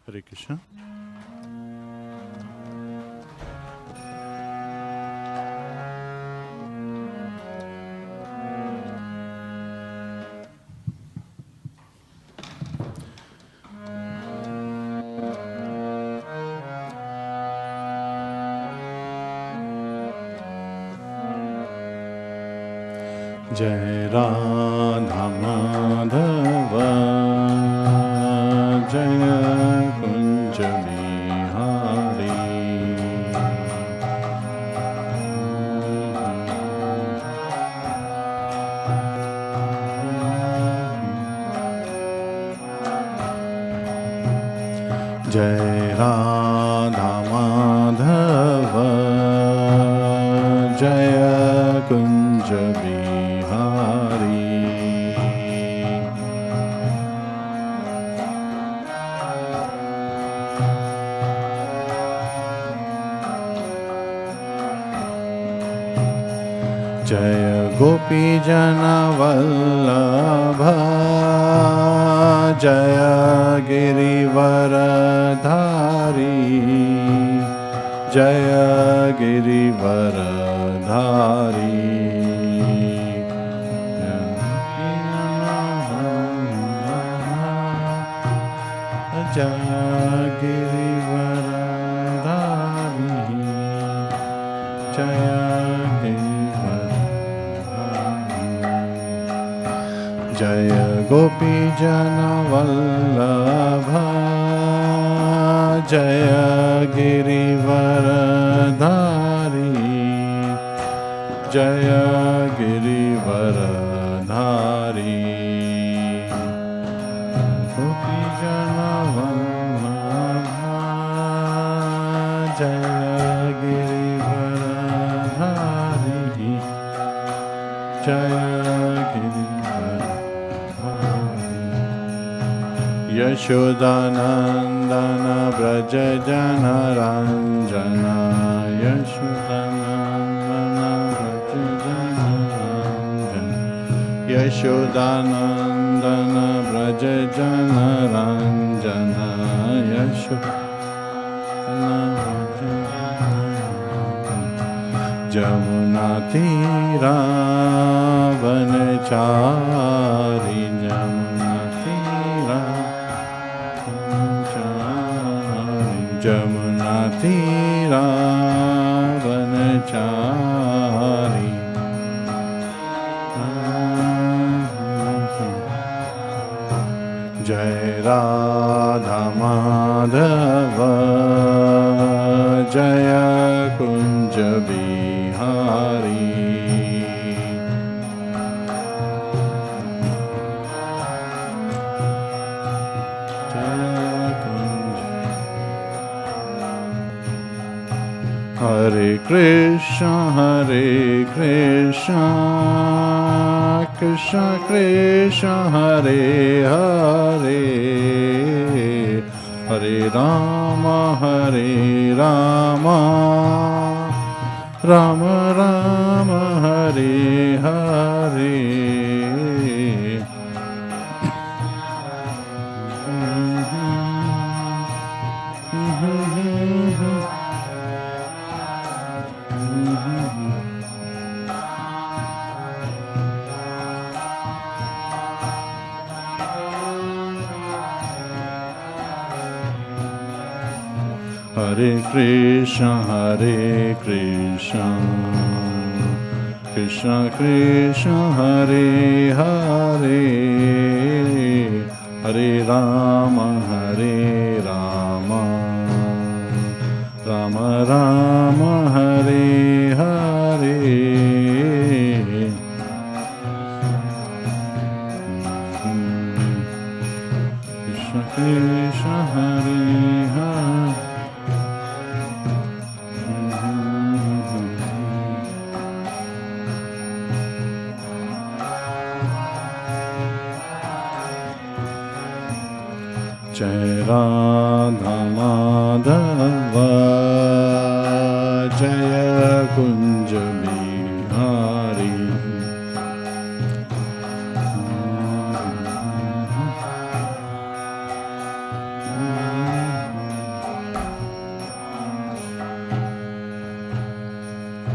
Hare Krishna. Jai Radha Madhava Jaya Kunja Bihari Jai Radha Madhava Jaya Kunja Bihari Jaya Gopi Jana Vallabha Jaya Girivaradhari Jaya Girivaradhari Jaya Girivaradhari Jaya Jaya Gopi Jana Vallabha Jaya Girivaradhari Jaya Girivaradhari Gopi Jana Vallabha Jaya Girivaradhari Jaya Yashodanandana Braja Jana Ranjana Yashodanandana Braja Jana Ranjana Yashodanandana Braja Jana Ranjana Yashodanandana Jamuna Tira Vanachari Jamuna Tira Vanachari Jai Radha Madhava Jaya Kunja Bihari Hare Krishna, Krishna Krishna, Hare Hare, Hare Rama, Rama Rama, Hare Hare. Hare Krishna, Krishna Krishna, Hare Hare, Hare Rama, Rama Rama, Hare Hare. Krishna Krishna, Hare Hare. Jai Radha Madhava Jaya Kunja Bihari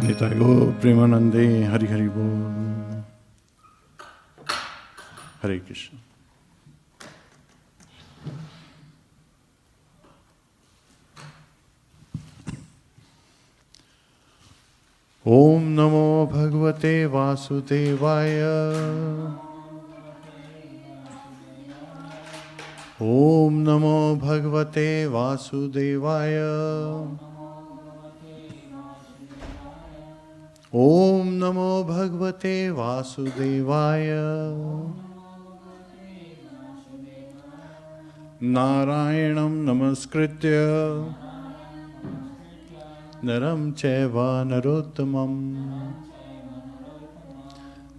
Nitai Go Premanande Hari Hari Bol. Hare Krishna. Om Namo Bhagavate Vasudevaya. Om Namo Bhagavate Vasudevaya. Om Namo Bhagavate Vasudevaya. Narayanam Namaskritya Naram Chaiva Narottamam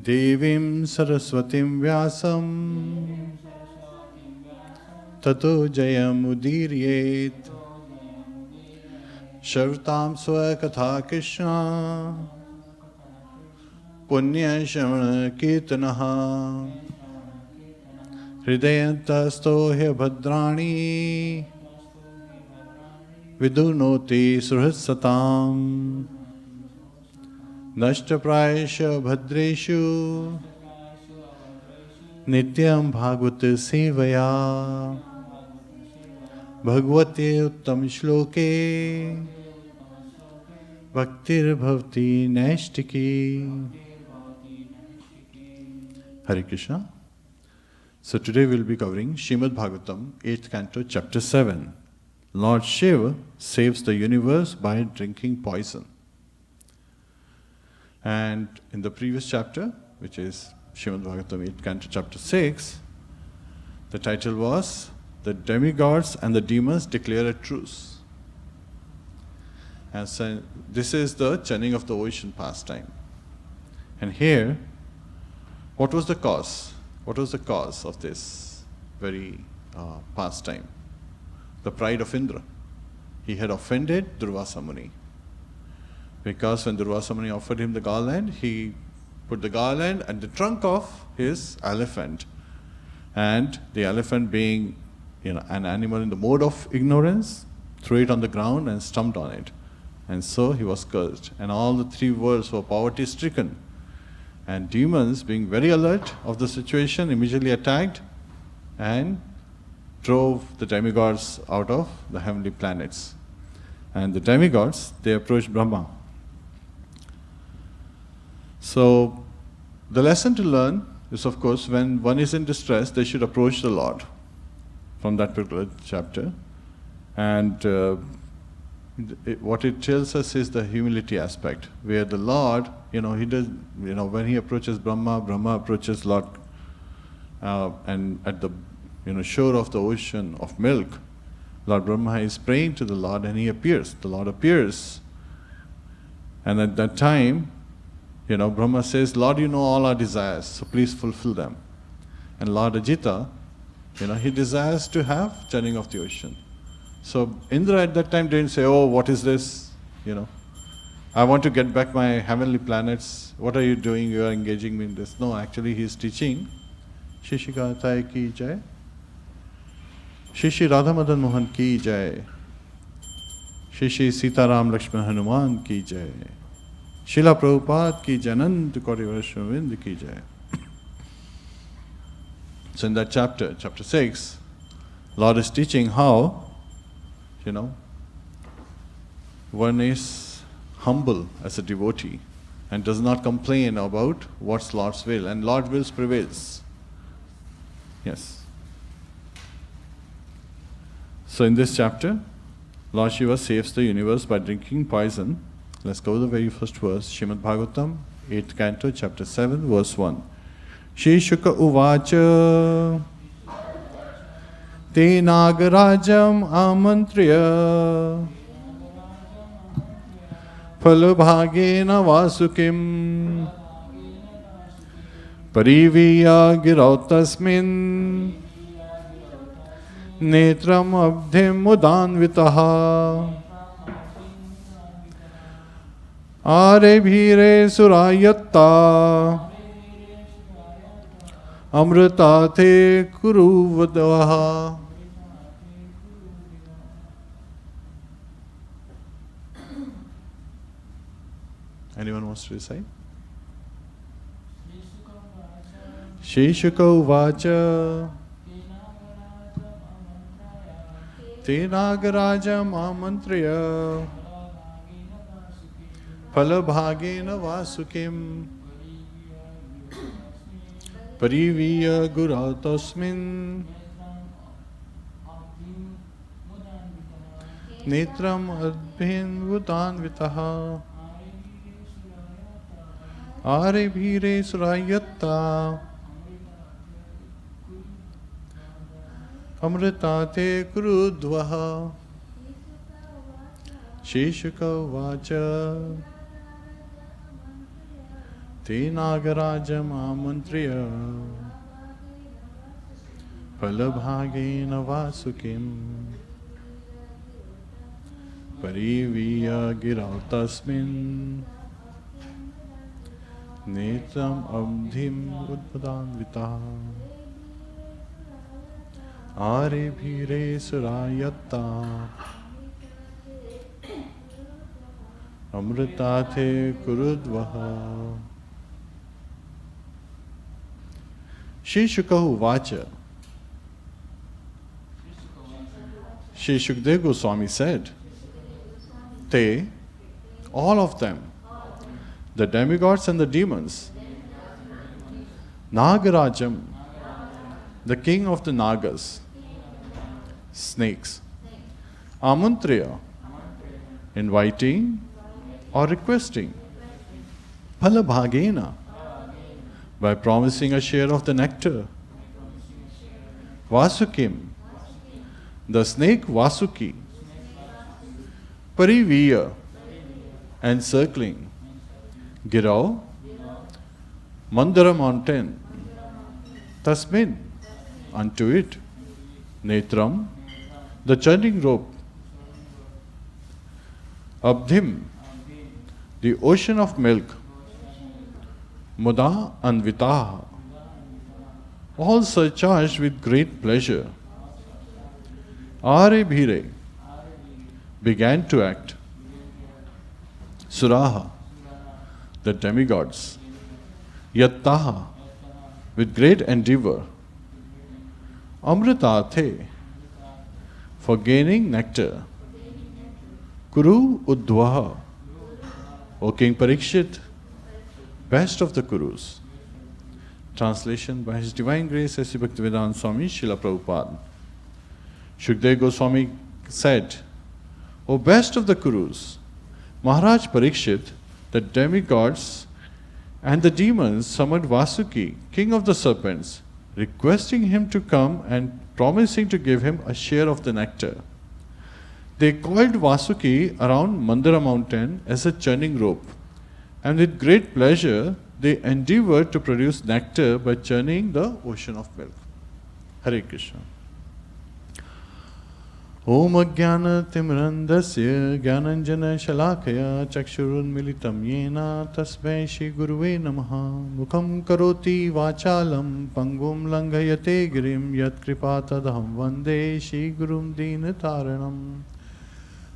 Devim Saraswatim Vyasam Tato Jayam Udiryet Shartam Swakatha Krishna Punya Shamana Kirtanaha Hridayantasto He Bhadrani Vidunoti Suhsatam Nashtaprayasha Bhadreshu Nityam Bhagavata Sevaya Bhagavate Uttam Shloke Bhaktir Bhavati Naishtiki. Hare Krishna. So today we will be covering Śrīmad-Bhāgavatam, 8th canto, chapter 7. Lord Shiva saves the universe by drinking poison. And in the previous chapter, which is Śrīmad-Bhāgavatam 8th canto, chapter 6, the title was The Demigods and the Demons Declare a Truce. And so this is the churning of the ocean pastime. And here, what was the cause? What was the cause of this very pastime? The pride of Indra. He had offended Durvasa Muni. Because when Durvasa Muni offered him the garland, he put the garland at the trunk of his elephant. And the elephant, being an animal in the mode of ignorance, threw it on the ground and stomped on it. And so he was cursed. And all the three worlds were poverty-stricken. And demons, being very alert of the situation, immediately attacked and drove the demigods out of the heavenly planets. And the demigods, they approached Brahma. So, the lesson to learn is, of course, when one is in distress, they should approach the Lord, from that particular chapter. And what it tells us is the humility aspect, where the Lord, he does, when he approaches Brahma, Brahma approaches Lord, and at the shore of the ocean of milk, Lord Brahma is praying to the Lord, and he appears. The Lord appears, and at that time, Brahma says, Lord, you know all our desires, so please fulfill them. And Lord Ajita, he desires to have churning of the ocean. So Indra at that time didn't say, oh, what is this? I want to get back my heavenly planets. What are you doing? You are engaging me in this. No, actually he is teaching. Shishikātai ki jai. Shishi Radha Madan Mohan ki jai. Shishi Sitaram Lakshman Hanuman ki jai. Srila Prabhupada ki jai. Anand Kori Vaishnavind ki jai. So in that chapter 6, Lord is teaching how one is humble as a devotee and does not complain about what's Lord's will, and Lord's will prevails. Yes. So in this chapter, Lord Shiva saves the universe by drinking poison. Let's go to the very first verse, Śrīmad-Bhāgavatam, 8th canto, chapter 7, verse 1. Shri Shuka Uvacha Te Nagarajam Amantriya Phalabhagena Vasukim Pariviya Girautasmin Netram Abdhim Udanvitaha Arebhire Surayatta Amrita te kuruvadaha. Anyone wants to recite? Sheshuka uvacha te nagarajam amantraya phalabhagena vasukim pariviya guratasmin netram adbhin vutanvitaha are bhire surayatta amritate kurudvaha sheshuka vacha te nagarajam amantriya phalabhagena vasukim pariviya girautasmin netram abdhim udpadanvitaha are bhire surayatta amritate kurudvaha. Sheshuka vacha. Shri Shukdev Goswami said, they, all of them, the demigods and the demons, Nagarajam, the king of the Nagas, snakes, Amantriya, inviting or requesting, Phalabhagena, by promising a share of the nectar, Vasukim, the snake Vasuki, Pariviya, encircling, Girau, Mandara mountain, Tasmin, unto it, Netram, the churning rope, Abdhim, the ocean of milk, Muda Anvitaha, all surcharged with great pleasure. Are Bhire, began to act. Suraha, the demigods. Yattaha, with great endeavor. Amritathe, for gaining nectar. Kuru Uddhaha, O King Parikshit, best of the Kurus. Translation by His Divine Grace S.C. Bhaktivedanta Swami Srila Prabhupada. Shukdev Goswami said, O best of the Kurus, Maharaj Parikshit, the demigods and the demons summoned Vasuki, king of the serpents, requesting him to come and promising to give him a share of the nectar. They coiled Vasuki around Mandara mountain as a churning rope, and with great pleasure they endeavored to produce nectar by churning the ocean of milk. Hare Krishna. Om Ajnana Timrandasya Gyananjana Shalakaya Chakshurunmilitam Yena Tasmai Shri Guruve Namaha Mukham Karoti Vachalam Pangum Langhayate Girim Yat Kripatadham Vande Shri Gurum Dinataranam.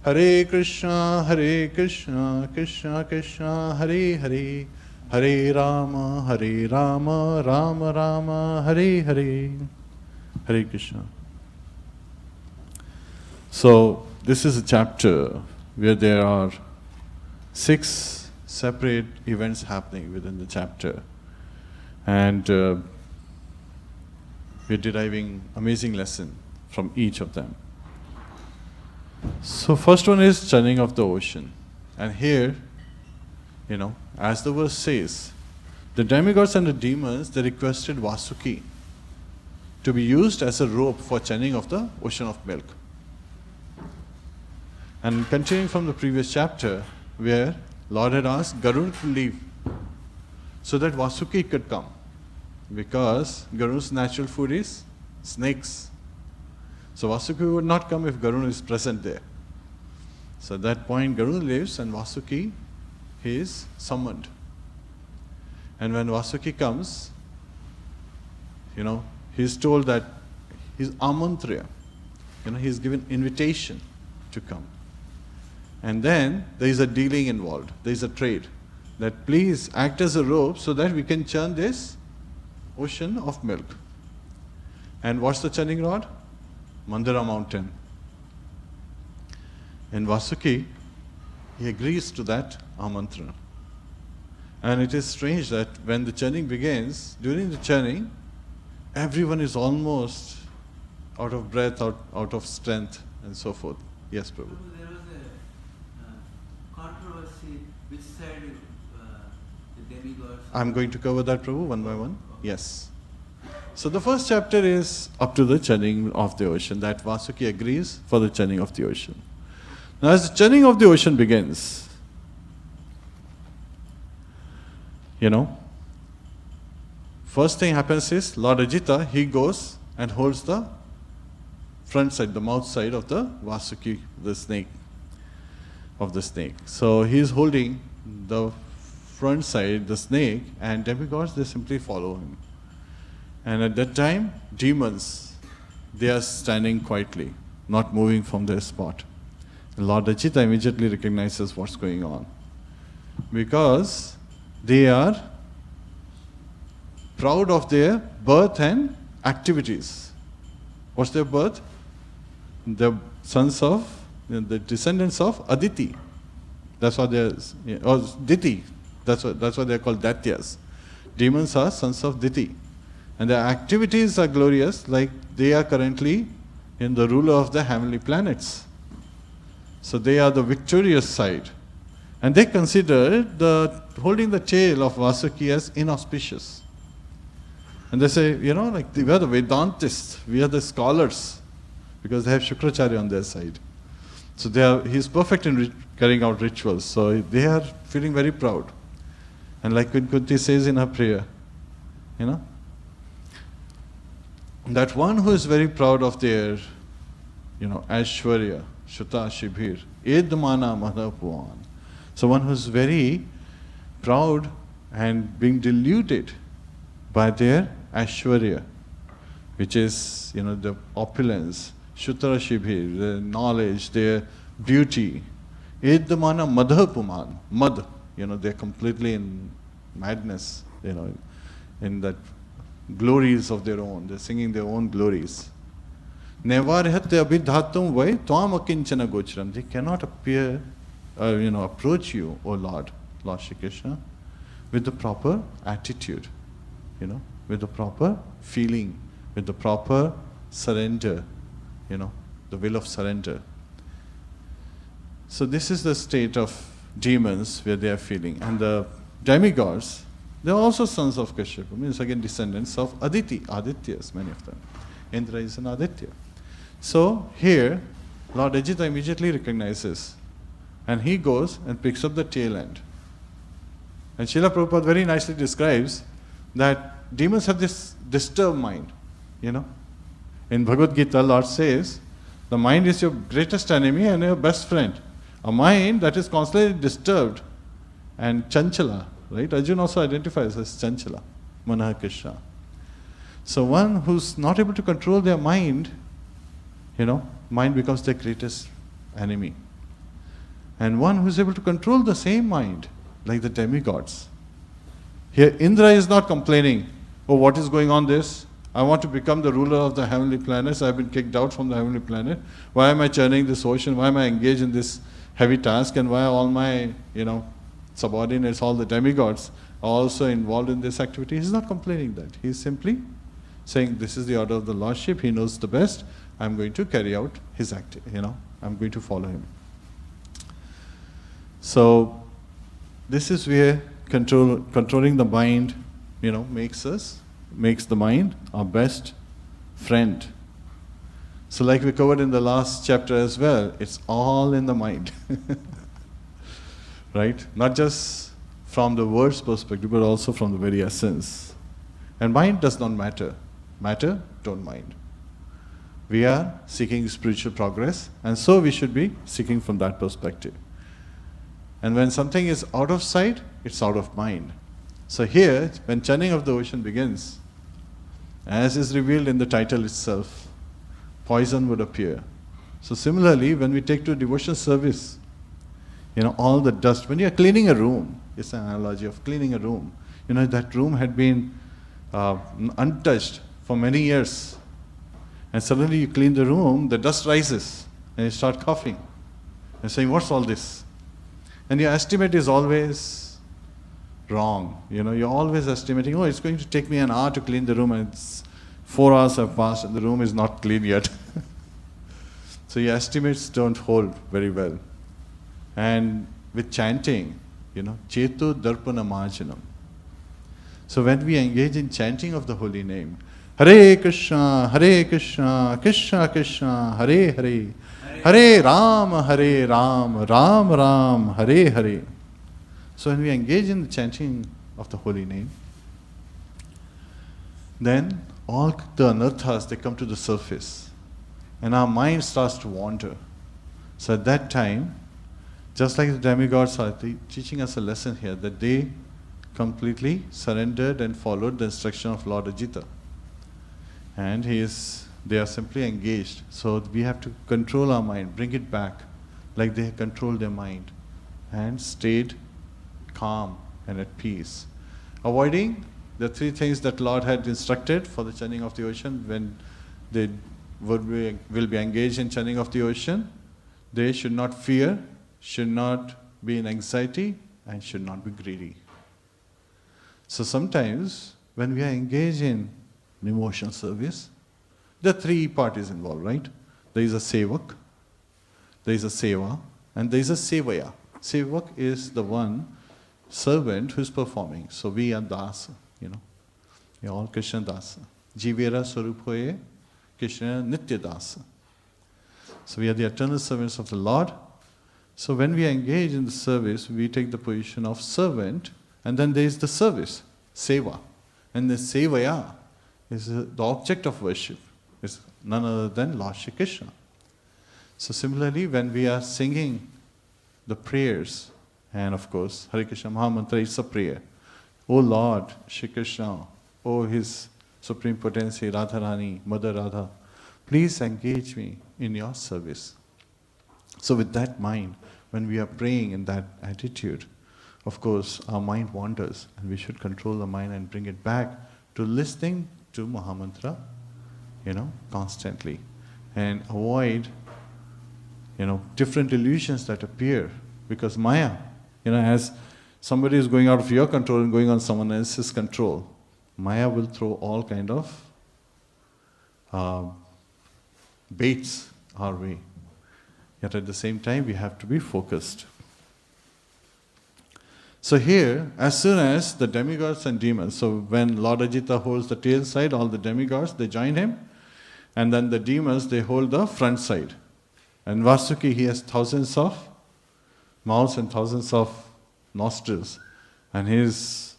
Hare Krishna, Krishna Krishna, Hare Hare, Hare Rama, Rama Rama, Hare Hare. Hare Krishna. So, this is a chapter where there are 6 separate events happening within the chapter. And we're deriving amazing lesson from each of them. So, first one is churning of the ocean. And here, as the verse says, the demigods and the demons, they requested Vasuki to be used as a rope for churning of the ocean of milk. And continuing from the previous chapter, where Lord had asked Garuda to leave so that Vasuki could come, because Garuda's natural food is snakes. So Vasuki would not come if Garuda is present there. So at that point, Garuda leaves and Vasuki, he is summoned. And when Vasuki comes, he is told that he is amantriya. He is given invitation to come. And then there is a dealing involved. There is a trade. that please act as a rope so that we can churn this ocean of milk. And what's the churning rod? Mandara mountain. And Vasuki, he agrees to that amantrana. And it is strange that when the churning begins, during the churning, everyone is almost out of breath, out of strength, and so forth. Yes, Prabhu. There was a controversy which side the demigods. I'm going to cover that, Prabhu, one by one. Yes. So the first chapter is up to the churning of the ocean, that Vasuki agrees for the churning of the ocean. Now as the churning of the ocean begins, first thing happens is Lord Ajita, he goes and holds the front side, the mouth side of the Vasuki, the snake, of the snake. So he is holding the front side, the snake, and demigods, they simply follow him. And at that time, demons, they are standing quietly, not moving from their spot. Lord Ajita immediately recognizes what's going on, because they are proud of their birth and activities. What's their birth? The sons of, the descendants of Aditi. That's what they're, or Diti. That's what they're called, Daityas. Demons are sons of Diti. And their activities are glorious, like they are currently in the ruler of the heavenly planets. So they are the victorious side. And they consider holding the tail of Vasuki as inauspicious. And they say, we are the Vedantists, we are the scholars, because they have Shukracharya on their side. So he's perfect in carrying out rituals. So they are feeling very proud. And like Kunti says in her prayer, that one who is very proud of their, Aishwarya, Shuta Shibhir, Edmana Madhapuan. So one who is very proud and being deluded by their Aishwarya, which is, the opulence, Shutra Shibhir, their knowledge, their beauty. Edmana Madhapuman, Mad, they're completely in madness, in that glories of their own. They're singing their own glories. Nevarhatya abhidhatum vai tvam akinchana gocharam. They cannot approach you, O Lord Shri Krishna, with the proper attitude, with the proper feeling, with the proper surrender, the will of surrender. So this is the state of demons where they are feeling. And the demigods, they are also sons of Kashyapa, means again descendants of Adityas, many of them. Indra is an Aditya. So here, Lord Ajita immediately recognizes, and he goes and picks up the tail end. And Srila Prabhupada very nicely describes that demons have this disturbed mind, In Bhagavad Gita, Lord says, the mind is your greatest enemy and your best friend. A mind that is constantly disturbed and chanchala, right? Arjuna also identifies as chanchala, Manaha Krishna. So one who's not able to control their mind, mind becomes their greatest enemy. And one who's able to control the same mind, like the demigods. Here Indra is not complaining, oh, what is going on this? I want to become the ruler of the heavenly planets. I've been kicked out from the heavenly planet. Why am I churning this ocean? Why am I engaged in this heavy task? And why are all my, subordinates, all the demigods, are also involved in this activity? He's not complaining that. He's simply saying, this is the order of the Lordship. He knows the best. I'm going to carry out his act. I'm going to follow him. So this is where controlling the mind, makes the mind our best friend. So like we covered in the last chapter as well, it's all in the mind. Right? Not just from the words perspective, but also from the very essence. And mind does not matter. Matter, don't mind. We are seeking spiritual progress, and so we should be seeking from that perspective. And when something is out of sight, it's out of mind. So here, when churning of the ocean begins, as is revealed in the title itself, poison would appear. So similarly, when we take to devotion service, all the dust, when you are cleaning a room, It's an analogy of cleaning a room. That room had been untouched for many years. And suddenly you clean the room, the dust rises, and you start coughing and saying, what's all this? And your estimate is always wrong. You're always estimating, it's going to take me an hour to clean the room, and it's 4 hours have passed and the room is not clean yet. So your estimates don't hold very well. And with chanting, Chetu Darpana Marjanam. So when we engage in chanting of the holy name, Hare Krishna, Krishna Krishna, Hare Hare, Hare Ram, Ram Ram, Hare Hare. So when we engage in the chanting of the holy name, then all the anarthas, they come to the surface. And our mind starts to wander. So at that time, just like the demigods are teaching us a lesson here, that they completely surrendered and followed the instruction of Lord Ajita. And they are simply engaged. So we have to control our mind, bring it back, like they controlled their mind, and stayed calm and at peace. Avoiding the 3 things that Lord had instructed for the churning of the ocean. When they will be engaged in churning of the ocean, they should not fear, should not be in anxiety, and should not be greedy. So sometimes when we are engaged in emotional service, there are 3 parties involved, right? There is a sevak, there is a seva, and there is a sevaya. Sevak is the one servant who is performing. So we are dasa, we are all Krishna dasa. Jivera Swarupoye Krishna Nitya dasa. So we are the eternal servants of the Lord. So when we engage in the service, we take the position of servant, and then there is the service, seva. And the sevaya is the object of worship. It's none other than Lord Shri Krishna. So similarly, when we are singing the prayers, and of course, Hare Krishna Mahamantra is a prayer. O Lord Shri Krishna, O His Supreme Potency, Radharani, Mother Radha, please engage me in your service. So with that mind, when we are praying in that attitude, of course, our mind wanders, and we should control the mind and bring it back to listening to Mahamantra, constantly, and avoid, different illusions that appear, because Maya, as somebody is going out of your control and going on someone else's control, Maya will throw all kind of baits our way. Yet at the same time, we have to be focused. So here, as soon as the demigods and demons, so when Lord Ajita holds the tail side, all the demigods, they join him, and then the demons, they hold the front side. And Vasuki, he has thousands of mouths and thousands of nostrils, and he is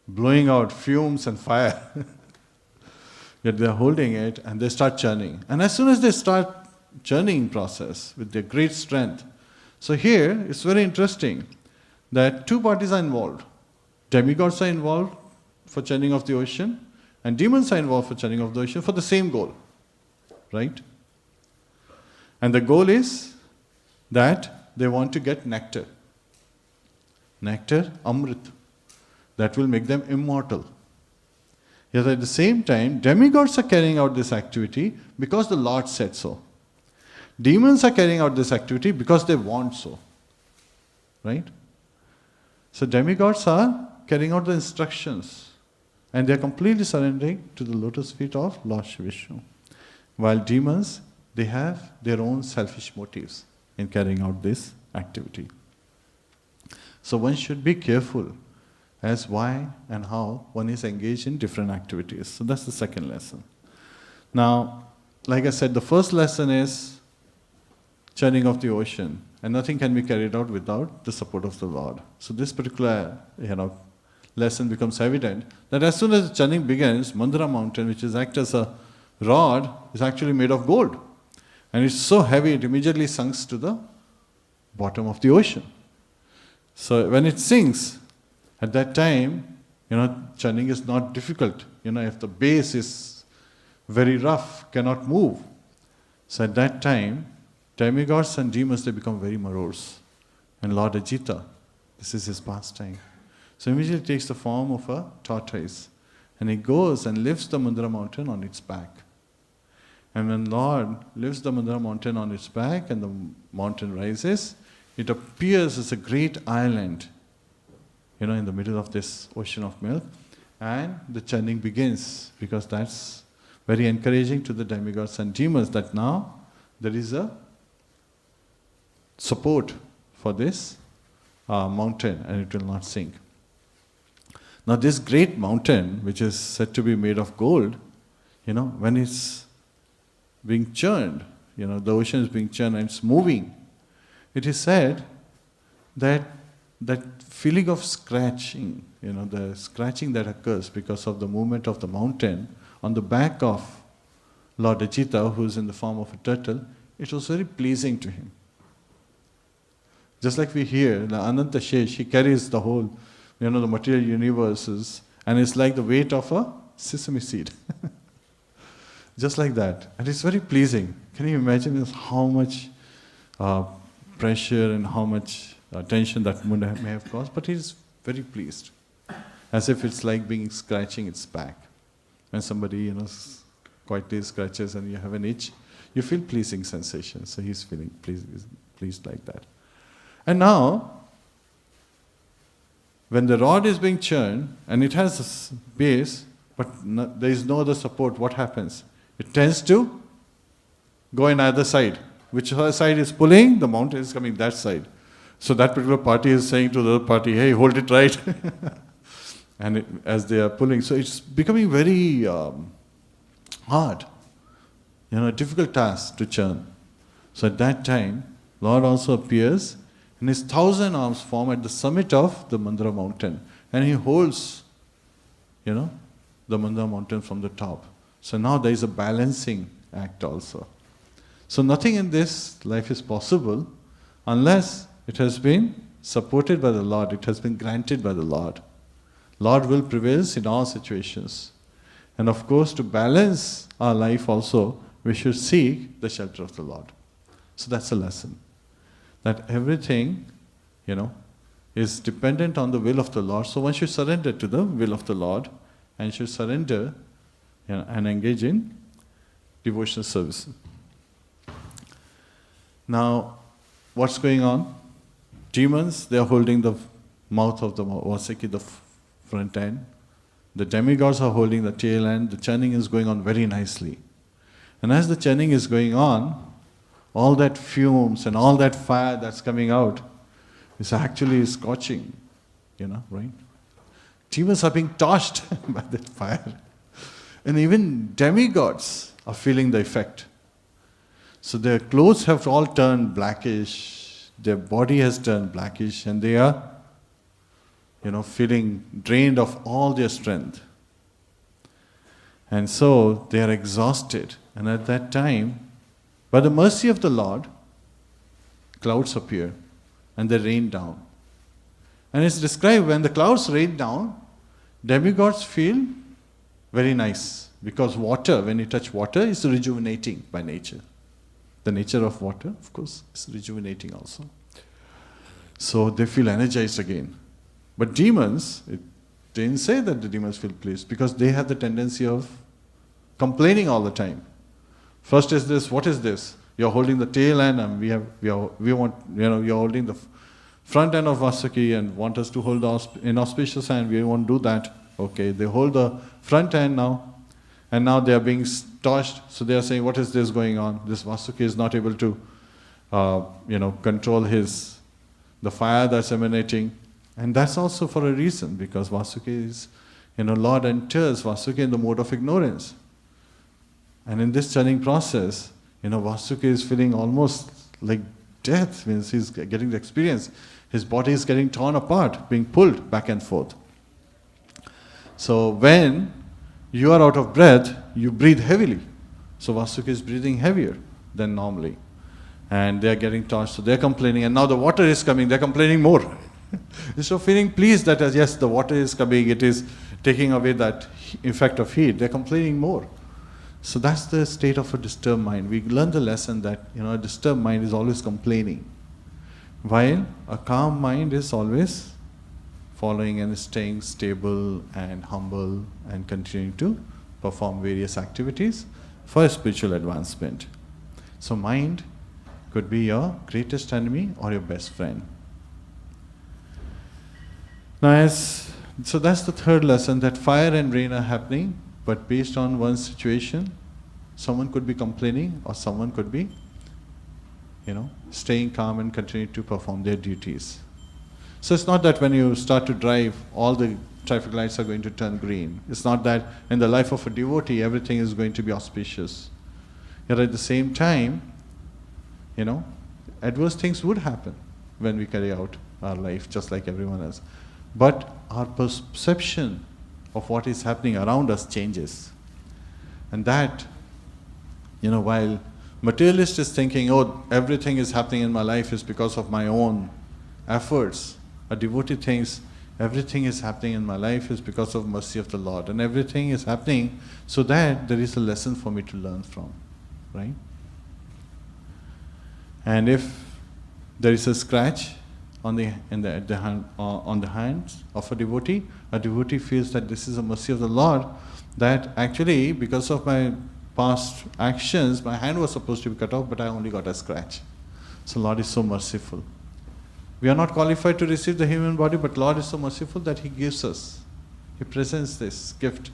blowing out fumes and fire. Yet they are holding it, and they start churning. And as soon as they start churning process with their great strength, so here it's very interesting that 2 parties are involved. Demigods are involved for churning of the ocean, and demons are involved for churning of the ocean for the same goal. Right? And the goal is that they want to get nectar. Nectar, Amrit, that will make them immortal. Yet at the same time, demigods are carrying out this activity because the Lord said so. Demons are carrying out this activity because they want so. Right? So demigods are carrying out the instructions, and they are completely surrendering to the lotus feet of Lord Shri Vishnu. While demons, they have their own selfish motives in carrying out this activity. So one should be careful as why and how one is engaged in different activities. So that's the second lesson. Now, like I said, the first lesson is churning of the ocean, and nothing can be carried out without the support of the Lord. So this particular, lesson becomes evident that as soon as the churning begins, Mandara mountain, which is act as a rod, is actually made of gold. And it's so heavy, it immediately sinks to the bottom of the ocean. So when it sinks, at that time, churning is not difficult. If the base is very rough, cannot move. So at that time, demigods and demons, they become very morose. And Lord Ajita, this is his pastime. So immediately takes the form of a tortoise. And he goes and lifts the Mandara mountain on its back. And when Lord lifts the Mandara mountain on its back and the mountain rises, it appears as a great island, in the middle of this ocean of milk. And the chanting begins, because that's very encouraging to the demigods and demons that now there is a support for this mountain and it will not sink. Now this great mountain, which is said to be made of gold, when it's being churned, the ocean is being churned and it's moving, it is said that that feeling of scratching, the scratching that occurs because of the movement of the mountain on the back of Lord Ajita, who is in the form of a turtle, it was very pleasing to him. Just like we hear, the Ananta Shesh, he carries the whole, the material universes, and it's like the weight of a sesame seed. Just like that. And it's very pleasing. Can you imagine how much pressure and how much tension that may have caused? But he's very pleased. As if it's like scratching its back. When somebody, quietly scratches and you have an itch, you feel pleasing sensation. So he's feeling pleased like that. And now, when the rod is being churned, and it has a base, but there is no other support, what happens? It tends to go in either side. Which side is pulling, the mountain is coming that side. So that particular party is saying to the other party, hey, hold it right. And as they are pulling, so it's becoming very hard, a difficult task to churn. So at that time, Lord also appears, and his 1,000 arms form at the summit of the Mandara mountain. And he holds, the Mandara mountain from the top. So now there is a balancing act also. So nothing in this life is possible unless it has been supported by the Lord, it has been granted by the Lord. Lord will prevail in all situations. And of course, to balance our life also, we should seek the shelter of the Lord. So that's a lesson. That everything, is dependent on the will of the Lord. So one should surrender to the will of the Lord and should surrender and engage in devotional service. Now, what's going on? Demons, they are holding the mouth of the Vasuki, the front end. The demigods are holding the tail end. The churning is going on very nicely. And as the churning is going on, all that fumes and all that fire that's coming out is actually scorching, right? Demons are being touched by that fire. And even demigods are feeling the effect. So their clothes have all turned blackish, their body has turned blackish, and they are, feeling drained of all their strength. And so they are exhausted. And at that time, by the mercy of the Lord, clouds appear and they rain down. And it's described when the clouds rain down, demigods feel very nice. Because water, when you touch water, is rejuvenating by nature. The nature of water, of course, is rejuvenating also. So they feel energized again. But demons, it didn't say that the demons feel pleased because they have the tendency of complaining all the time. First is this, what is this? You're holding the tail end and we want, you're holding the front end of Vasuki and want us to hold the inauspicious hand, we won't do that. Okay, they hold the front end now, and now they are being touched, so they are saying, what is this going on? This Vasuki is not able to, control the fire that's emanating. And that's also for a reason, because Vasuki is, Lord enters Vasuki in the mode of ignorance. And in this churning process, Vasuki is feeling almost like death, means he's getting the experience. His body is getting torn apart, being pulled back and forth. So when you are out of breath, you breathe heavily. So Vasuki is breathing heavier than normally. And they are getting touched, so they are complaining. And now the water is coming, they are complaining more. Instead of feeling pleased that yes, the water is coming, it is taking away that effect of heat, they are complaining more. So that's the state of a disturbed mind. We learn the lesson that a disturbed mind is always complaining, while a calm mind is always following and staying stable and humble and continuing to perform various activities for spiritual advancement. So mind could be your greatest enemy or your best friend. Now so that's the third lesson, that fire and rain are happening, but based on one situation, someone could be complaining or someone could be, staying calm and continuing to perform their duties. So it's not that when you start to drive, all the traffic lights are going to turn green. It's not that in the life of a devotee, everything is going to be auspicious. Yet at the same time, adverse things would happen when we carry out our life, just like everyone else. But our perception of what is happening around us changes. And that, while materialist is thinking, oh, everything is happening in my life is because of my own efforts, a devotee thinks, everything is happening in my life is because of mercy of the Lord. And everything is happening so that there is a lesson for me to learn from. Right? And if there is a scratch on the hands of a devotee feels that this is a mercy of the Lord, that actually because of my past actions, my hand was supposed to be cut off, but I only got a scratch. So Lord is so merciful. We are not qualified to receive the human body, but Lord is so merciful that He gives us. He presents this gift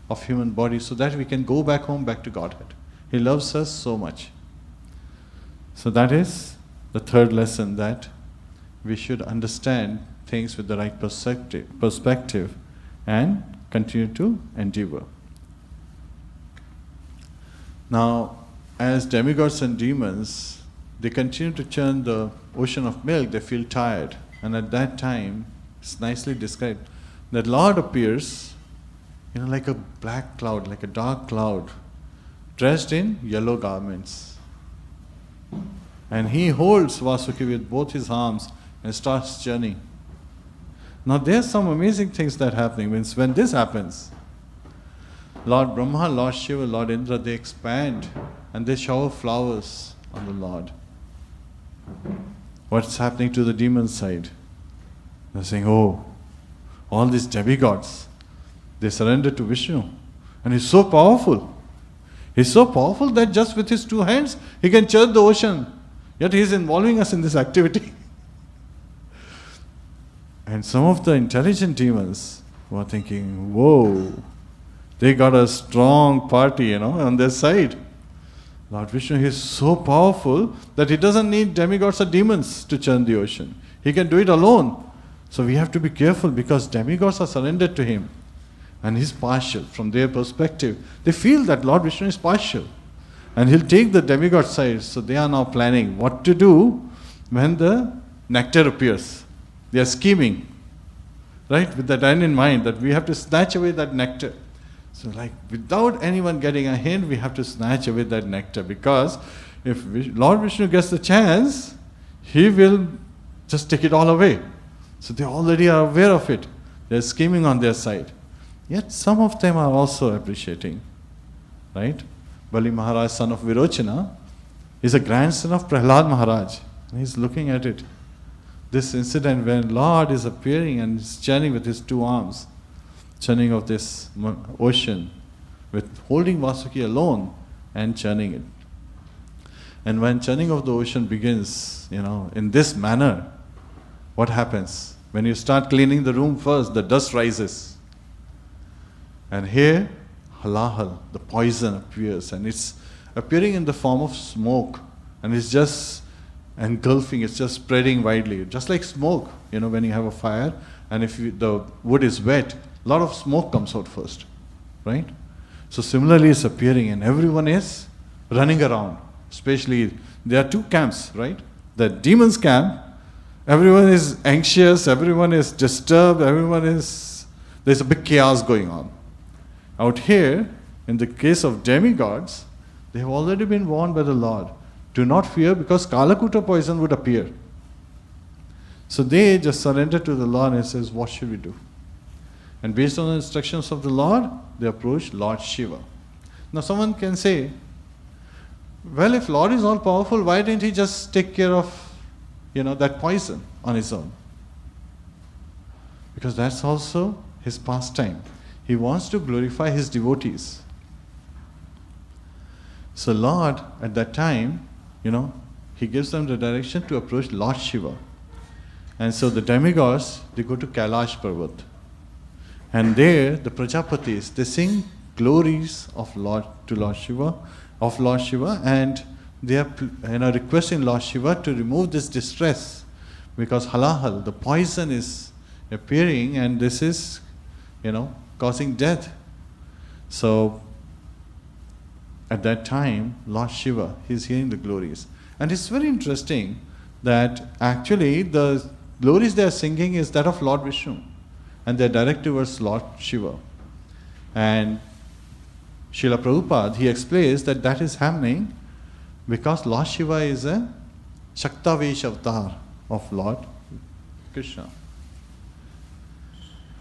of human body so that we can go back home, back to Godhead. He loves us so much. So that is the third lesson, that we should understand things with the right perspective and continue to endeavor. Now, as demigods and demons, they continue to churn the ocean of milk, they feel tired. And at that time, it's nicely described, that Lord appears, like a black cloud, like a dark cloud, dressed in yellow garments. And He holds Vasuki with both His arms and starts churning. Now there's some amazing things that are happening. When this happens, Lord Brahma, Lord Shiva, Lord Indra, they expand and they shower flowers on the Lord. What's happening to the demon side? They're saying, oh, all these demigods, they surrender to Vishnu. And He's so powerful. He's so powerful that just with His 2 hands, He can churn the ocean. Yet He's involving us in this activity. And some of the intelligent demons were thinking, whoa, they got a strong party, on their side. Lord Vishnu is so powerful that He doesn't need demigods or demons to churn the ocean. He can do it alone. So we have to be careful, because demigods are surrendered to Him. And He's partial. From their perspective, they feel that Lord Vishnu is partial. And He'll take the demigod side. So they are now planning what to do when the nectar appears. They are scheming, right? With that end in mind, that we have to snatch away that nectar. So without anyone getting a hint, we have to snatch away that nectar, because if Lord Vishnu gets the chance, He will just take it all away. So they already are aware of it. They're scheming on their side. Yet some of them are also appreciating, right? Bali Maharaj, son of Virochana, is a grandson of Prahlad Maharaj. And he's looking at it. This incident when Lord is appearing and is churning with His 2 arms, churning of this ocean, with holding Vasuki alone and churning it. And when churning of the ocean begins, in this manner, what happens? When you start cleaning the room first, the dust rises. And here, halahal, the poison appears, and it's appearing in the form of smoke, and it's just engulfing, it's just spreading widely, just like smoke, when you have a fire, and if the wood is wet, a lot of smoke comes out first, right? So similarly it's appearing, and everyone is running around. Especially, there are 2 camps, right? The demons camp, everyone is anxious, everyone is disturbed, there's a big chaos going on. Out here, in the case of demigods, they have already been warned by the Lord. Do not fear, because Kalakuta poison would appear. So they just surrender to the Lord and says, what should we do? And based on the instructions of the Lord, they approach Lord Shiva. Now someone can say, well, if Lord is all powerful, why didn't He just take care of, that poison on His own? because that's also his pastime. He wants to glorify his devotees. So Lord, at that time, he gives them the direction to approach Lord Shiva. And so the demigods, they go to Kailash Parvat. And there, the Prajapatis, they sing glories of Lord Shiva, and they are requesting Lord Shiva to remove this distress, because halahal, the poison, is appearing, and this is, causing death. So at that time, Lord Shiva, he's hearing the glories. And it's very interesting that actually the glories they are singing is that of Lord Vishnu, and they're direct towards Lord Shiva. And Srila Prabhupada, he explains that that is happening because Lord Shiva is a Shaktavesh avatar of Lord Krishna.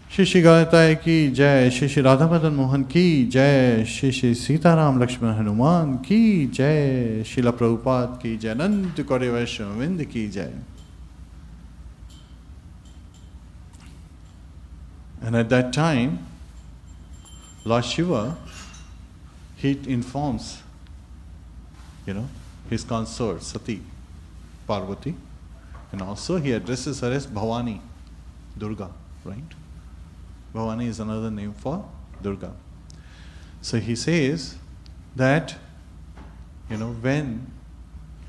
Shri Shri Gauratai ki jai, Shri Shri Radha Madan Mohan ki jai, Shri Shri Sitaram Lakshman Hanuman ki jai, Srila Prabhupada ki jai, Ananta Kori Vaishnavind ki jai. And at that time, Lord Shiva, he informs, his consort Sati, Parvati, and also he addresses her as Bhavani, Durga, right? Bhavani is another name for Durga. So he says that, when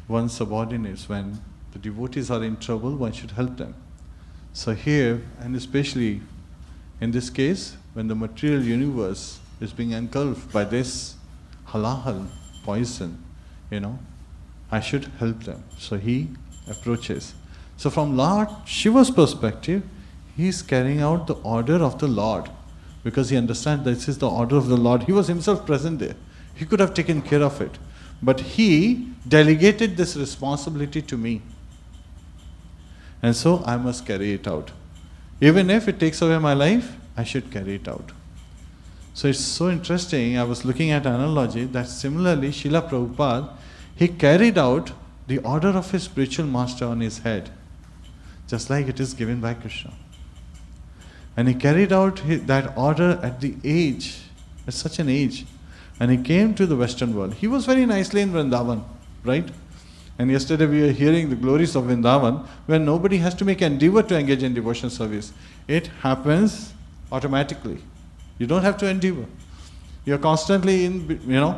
one's subordinates, when the devotees are in trouble, one should help them. So here, and especially in this case, when the material universe is being engulfed by this halahal poison, I should help them. So he approaches. So from Lord Shiva's perspective, he is carrying out the order of the Lord, because he understands this is the order of the Lord. He was himself present there. He could have taken care of it. But he delegated this responsibility to me. And so I must carry it out. Even if it takes away my life, I should carry it out. So it's so interesting. I was looking at an analogy that similarly, Srila Prabhupada, he carried out the order of his spiritual master on his head, just like it is given by Krishna. And he carried out that order at such an age. And he came to the Western world. He was very nicely in Vrindavan, right? And yesterday we were hearing the glories of Vrindavan, where nobody has to make an endeavor to engage in devotional service. It happens automatically. You don't have to endeavor. You're constantly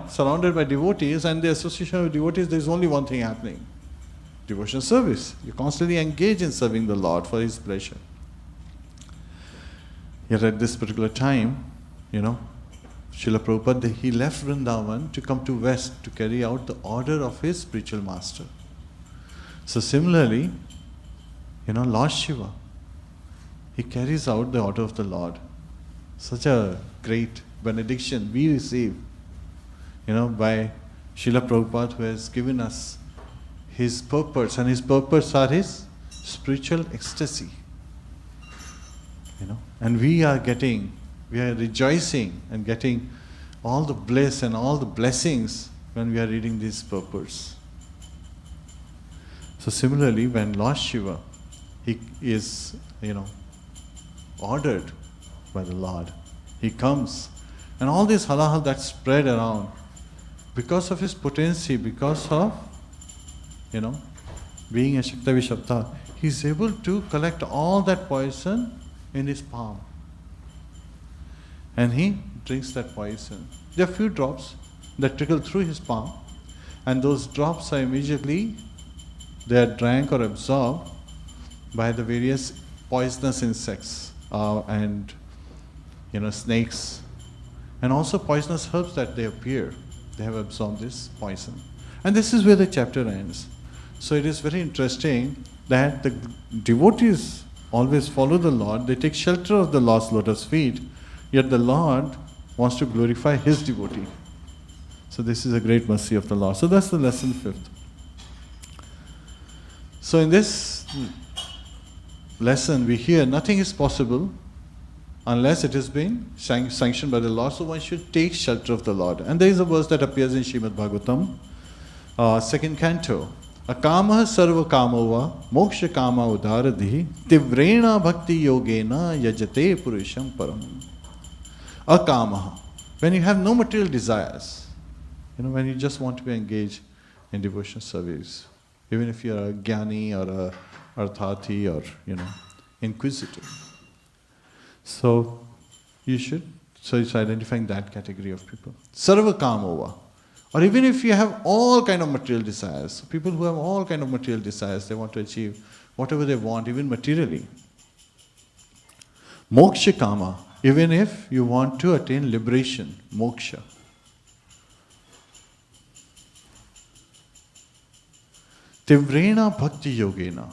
surrounded by devotees, and the association with devotees, there's only one thing happening: devotional service. You constantly engage in serving the Lord for His pleasure. Yet at this particular time, Srila Prabhupada, he left Vrindavan to come to West to carry out the order of his spiritual master. So similarly, Lord Shiva, he carries out the order of the Lord. Such a great benediction we receive, by Srila Prabhupada, who has given us his purpose, and his purpose are his spiritual ecstasy. And we are rejoicing and getting all the bliss and all the blessings when we are reading this purpose. So similarly, when Lord Shiva, he is, ordered by the Lord, he comes, and all this halahal that's spread around, because of his potency, because of, being a Shaktavish avatar, he's able to collect all that poison in his palm. And he drinks that poison. There are few drops that trickle through his palm, and those drops are immediately, they are drank or absorbed by the various poisonous insects and snakes, and also poisonous herbs that they appear. They have absorbed this poison. And this is where the chapter ends. So it is very interesting that the devotees always follow the Lord. They take shelter of the Lord's lotus feet, yet the Lord wants to glorify his devotee. So this is a great mercy of the Lord. So that's the lesson 5th. So in this lesson we hear nothing is possible unless it has been sanctioned by the Lord. So one should take shelter of the Lord. And there is a verse that appears in Śrīmad-Bhāgavatam, 2nd canto, Akama sarva kamova moksha kama udaradhi tivrena bhakti yogena yajate purusham param. Akama, when you have no material desires, when you just want to be engaged in devotional service, even if you're a jnani or a arthati or, inquisitive. So it's identifying that category of people. Sarva kamova. Or even if you have all kind of material desires, people who have all kind of material desires, they want to achieve whatever they want, even materially. Moksha kama, even if you want to attain liberation, moksha. Tivrena bhakti yogena.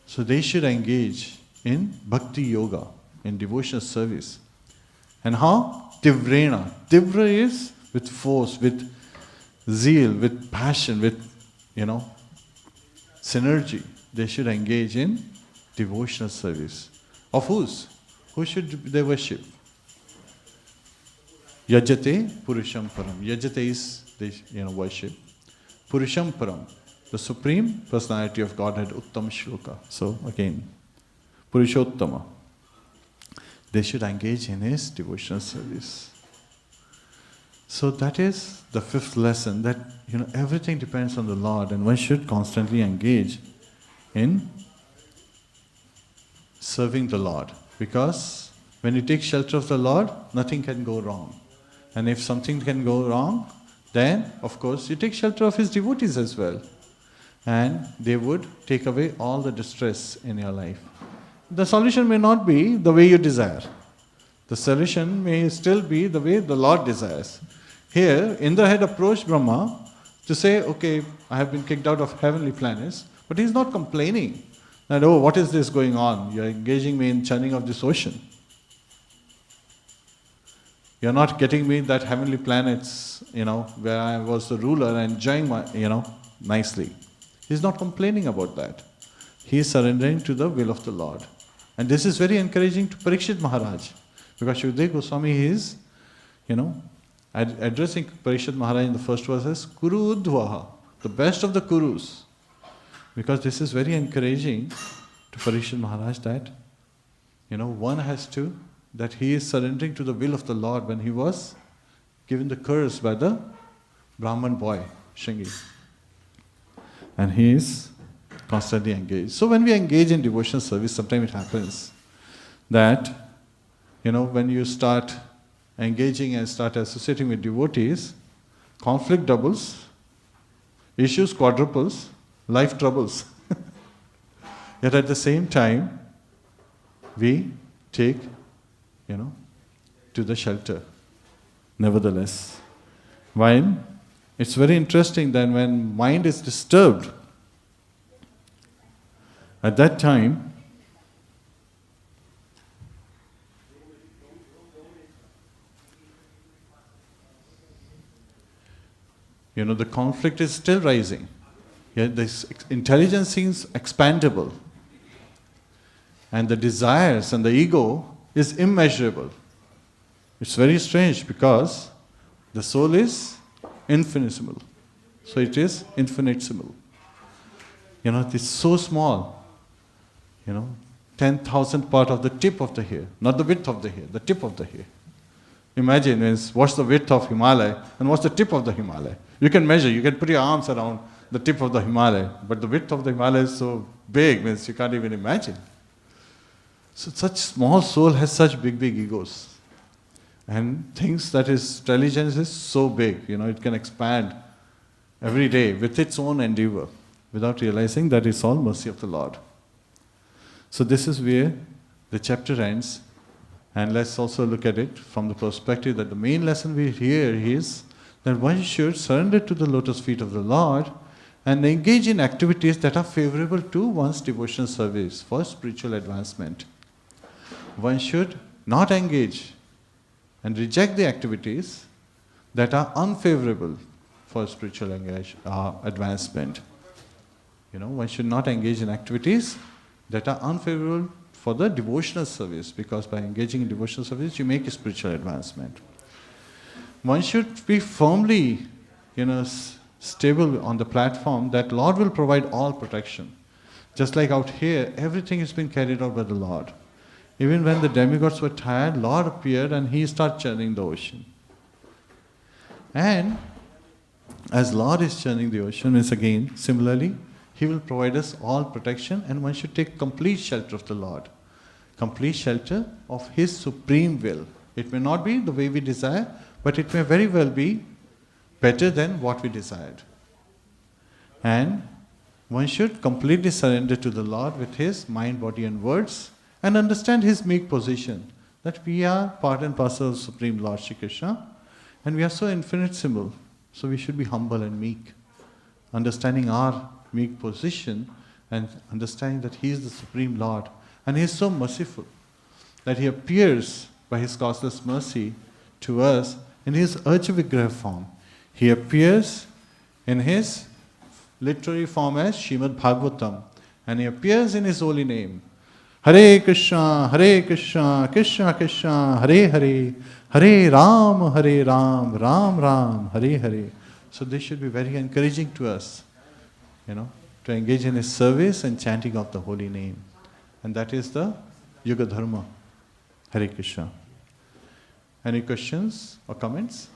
So they should engage in bhakti yoga, in devotional service. And how? Tivrena. Tivra is with force, with zeal, with passion, with, synergy. They should engage in devotional service. Of whose? Who should they worship? Yajate Purusham Param. Yajate is they worship. Purusham Param, the Supreme Personality of Godhead, Uttam Shloka. So again, Purushottama. They should engage in his devotional service. So that is the fifth lesson, that everything depends on the Lord, and one should constantly engage in serving the Lord. Because when you take shelter of the Lord, nothing can go wrong. And if something can go wrong, then of course you take shelter of his devotees as well. And they would take away all the distress in your life. The solution may not be the way you desire. The solution may still be the way the Lord desires. Here, Indra had approached Brahma to say, okay, I have been kicked out of heavenly planets, but he's not complaining that, oh, what is this going on? You're engaging me in churning of this ocean. You're not getting me that heavenly planets, where I was the ruler and enjoying my, nicely. He's not complaining about that. He is surrendering to the will of the Lord. And this is very encouraging to Parikshit Maharaj. Because Shukdev Goswami is, addressing Parikshit Maharaj in the first verse as Kuru Udvaha, the best of the Kurus. Because this is very encouraging to Parikshit Maharaj that, one has to, that he is surrendering to the will of the Lord when he was given the curse by the Brahman boy, Shingi. And he is constantly engaged. So when we engage in devotional service, sometimes it happens that, when you start engaging and start associating with devotees, conflict doubles, issues quadruples, life troubles. Yet at the same time, we take, to the shelter. Nevertheless, while it's very interesting that when mind is disturbed, at that time, the conflict is still rising. Yet this intelligence seems expandable. And the desires and the ego is immeasurable. It's very strange because the soul is infinitesimal. So it is infinitesimal. It is so small. 10,000th part of the tip of the hair. Not the width of the hair, the tip of the hair. Imagine what's the width of Himalaya and what's the tip of the Himalaya. You can measure, you can put your arms around the tip of the Himalaya, but the width of the Himalaya is so big, means you can't even imagine. So such small soul has such big egos. And thinks that its intelligence is so big, it can expand every day with its own endeavor, without realizing that it's all mercy of the Lord. So this is where the chapter ends. And let's also look at it from the perspective that the main lesson we hear is that one should surrender to the lotus feet of the Lord and engage in activities that are favorable to one's devotional service for spiritual advancement. One should not engage and reject the activities that are unfavorable for spiritual advancement. One should not engage in activities that are unfavorable for the devotional service, because by engaging in devotional service, you make a spiritual advancement. One should be firmly, stable on the platform, that Lord will provide all protection. Just like out here, everything has been carried out by the Lord. Even when the demigods were tired, Lord appeared and He started churning the ocean. And as Lord is churning the ocean, means again, similarly, He will provide us all protection, and one should take complete shelter of the Lord. Complete shelter of His supreme will. It may not be the way we desire, but it may very well be better than what we desired. And one should completely surrender to the Lord with his mind, body and words, and understand His meek position, that we are part and parcel of Supreme Lord Shri Krishna, and we are so infinitesimal, so we should be humble and meek. Understanding our meek position and understanding that He is the Supreme Lord, and He is so merciful that He appears by His causeless mercy to us in His Archa-Vigraha form. He appears in His literary form as Śrīmad-Bhāgavatam, and He appears in His holy name. Hare Krishna, Krishna Krishna, Hare Hare, Hare Ram, Ram Ram, Hare Hare. So this should be very encouraging to us, to engage in His service and chanting of the holy name. And that is the Yuga Dharma. Hare Krishna. Any questions or comments?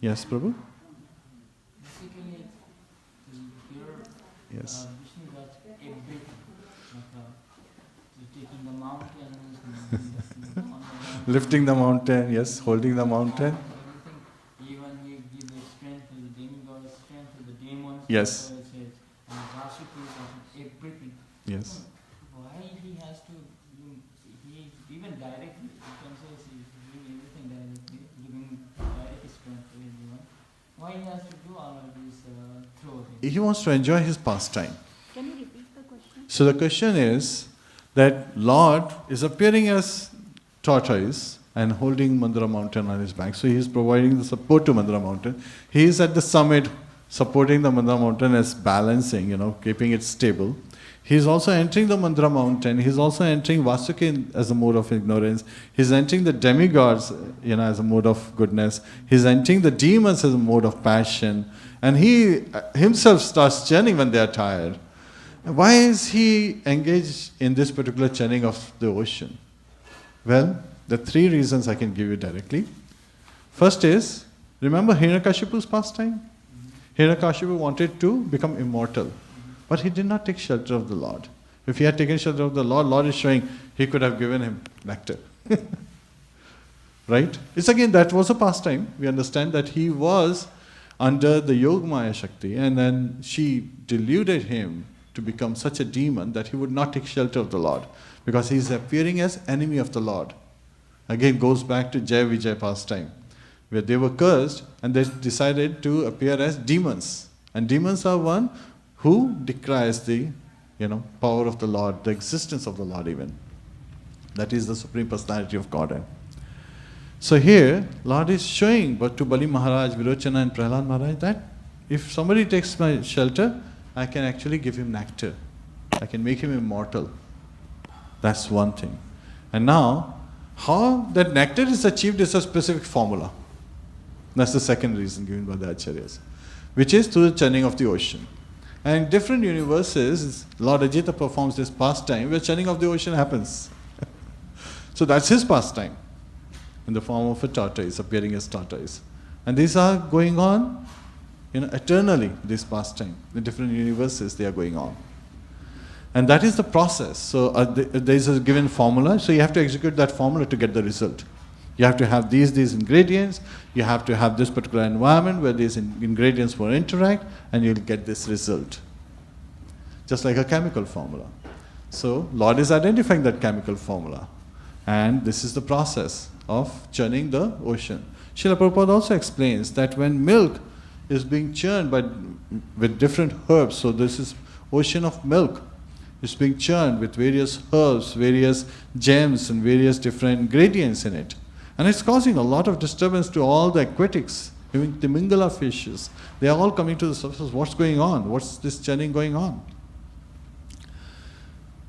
Yes, Prabhu? Basically, here, Yes. Vishnu got everything. Taking the mountains, Lifting the mountain, yes, holding the mountain. Everything. Even you give the strength to the demigods, strength to the demons. Yes. So it says, everything. Yes. Why he has to, he even directly, you can say he's doing everything directly, giving direct strength to everyone. Why he has to do all of this through him? He wants to enjoy his pastime. Can you repeat the question? So the question is that Lord is appearing as tortoise and holding Mandara mountain on his back. So he is providing the support to Mandara mountain. He is at the summit supporting the Mandara mountain as balancing, keeping it stable. He is also entering the Mandara mountain. He is also entering Vasuki as a mode of ignorance. He is entering the demigods, as a mode of goodness. He is entering the demons as a mode of passion. And he himself starts churning when they are tired. Why is he engaged in this particular churning of the ocean? Well, the three reasons I can give you directly. First is, remember Hiranyakashipu's pastime? Hiranyakashipu wanted to become immortal, but he did not take shelter of the Lord. If he had taken shelter of the Lord is showing he could have given him nectar. Right? It's again, that was a pastime. We understand that he was under the Yogamaya Shakti, and then she deluded him to become such a demon that he would not take shelter of the Lord, because he is appearing as enemy of the Lord. Again, goes back to Jai Vijay pastime, where they were cursed and they decided to appear as demons. And demons are one who decries the power of the Lord, the existence of the Lord even. That is the Supreme Personality of Godhead. So here, Lord is showing but to Bali Maharaj, Virochana and Prahlad Maharaj that if somebody takes my shelter, I can actually give him nectar. I can make him immortal. That's one thing. And now, how that nectar is achieved is a specific formula. That's the second reason given by the Acharyas, which is through the churning of the ocean. And in different universes, Lord Ajita performs this pastime where churning of the ocean happens. So that's his pastime, in the form of a tortoise, appearing as tortoise. And these are going on, eternally, this pastime. In different universes, they are going on. And that is the process. So there is a given formula, so you have to execute that formula to get the result. You have to have these ingredients, you have to have this particular environment where these ingredients will interact, and you'll get this result. Just like a chemical formula. So Lord is identifying that chemical formula. And this is the process of churning the ocean. Srila Prabhupada also explains that when milk is being churned with different herbs, so this is ocean of milk, it's being churned with various herbs, various gems and various different ingredients in it. And it's causing a lot of disturbance to all the aquatics, even the Mingala fishes. They are all coming to the surface. What's going on? What's this churning going on?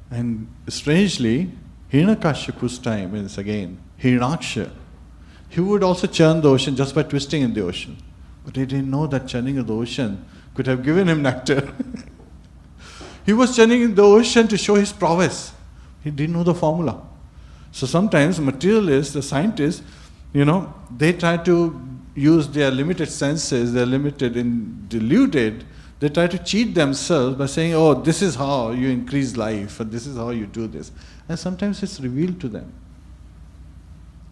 And strangely, Hiranyakashipu's time is again Hiranyaksha. He would also churn the ocean just by twisting in the ocean. But he didn't know that churning of the ocean could have given him nectar. He was churning the ocean to show his prowess. He didn't know the formula. So sometimes materialists, the scientists, they try to use their limited senses, they're limited and deluded. They try to cheat themselves by saying, oh, this is how you increase life, or this is how you do this. And sometimes it's revealed to them.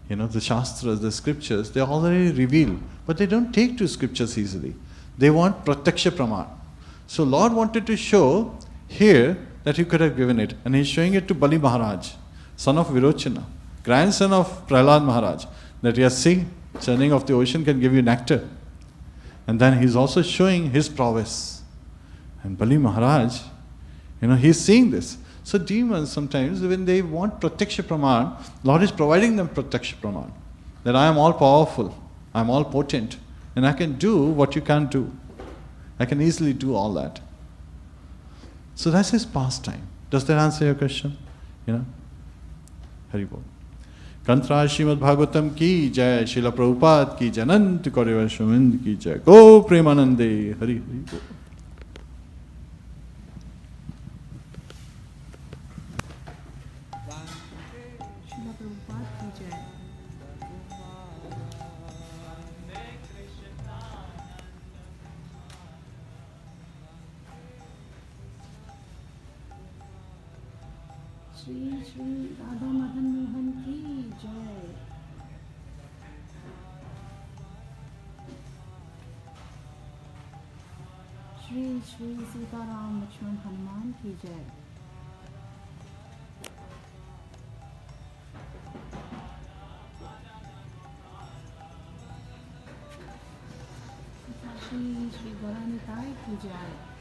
The Shastras, the scriptures, they already reveal, but they don't take to scriptures easily. They want prataksha praman. So Lord wanted to show here that he could have given it. And he's showing it to Bali Maharaj, son of Virochana, grandson of Prahlad Maharaj, that yes, see, churning of the ocean can give you nectar. And then he's also showing his prowess. And Bali Maharaj, he's seeing this. So demons sometimes, when they want prataksha praman, Lord is providing them prataksha praman. That I am all powerful, I am all potent, and I can do what you can't do. I can easily do all that. So that's his pastime. Does that answer your question? Hari Bol. Kantra Śrīmad-Bhāgavatam ki jai, Srila Prabhupada ki jai, Anant Kaurava Shumand ki jai, Go Premanande, Hari Bol. Srila Prabhupada ki jai. Shri Shri Radha Madan Mohan ki jai. Shri Shri Sita Ram Lakshman Hanuman ki jai. Shri Shri Gauranitai ki jai.